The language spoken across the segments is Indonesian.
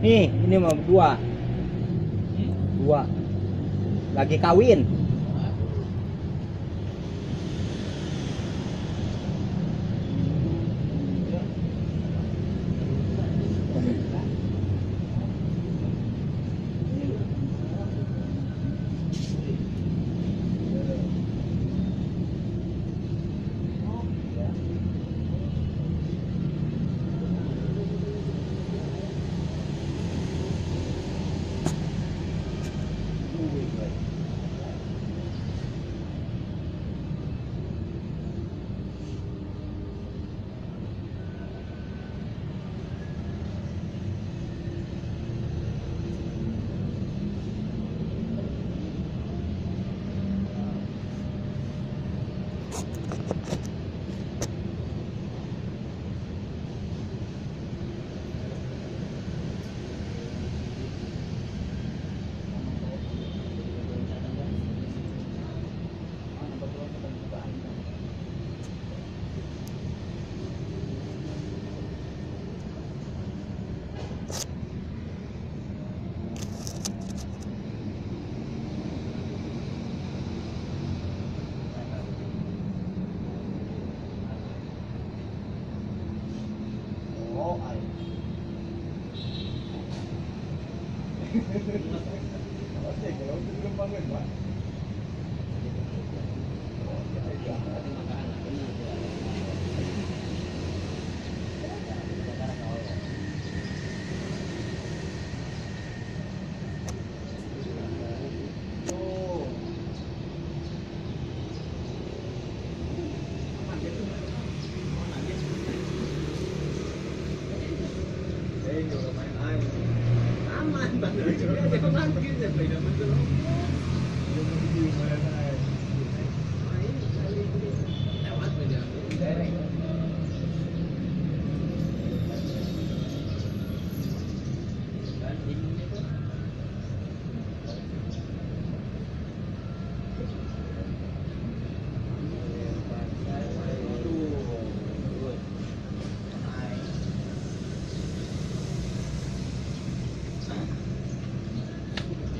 Nih, ini mah dua. Dua. Lagi kawin.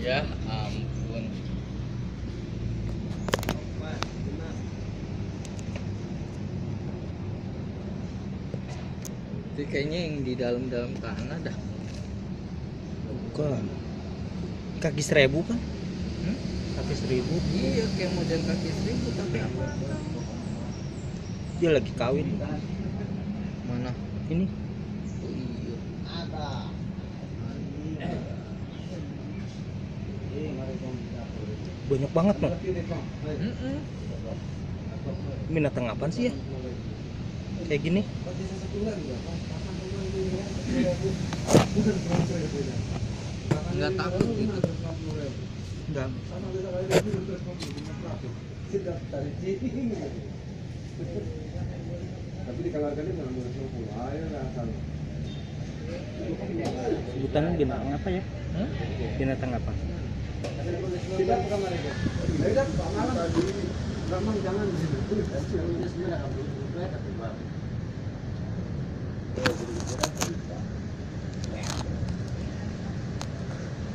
Ya ampun. Itu kayaknya yang di dalam-dalam tanah dah. Bukan. Kaki 1000 kan? Kaki 1000. Iya, kayak model kaki 1000 tapi apa? Dia lagi kawin. Mana? Ini. Oh, iya. Banyak banget loh. Mm-mm. Binatang apaan sih ya? Kayak gini. Nggak takut gitu. Enggak. Tapi dikeluarkannya dalam 2020. Ayo asal. Sebutannya binatang apa ya? Binatang apa? Tidak bukan mereka. Tidak malam tadi. Memang jangan di sini. Sebenarnya kamu tapi bang.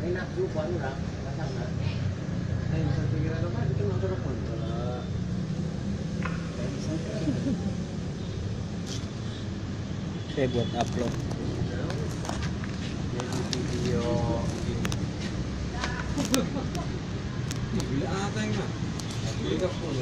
Enak juga orang pasangnya. Saya pikir apa itu nonton apa? Saya buat upload. Jadi video ini. Bila apa yang mah? Bila pun.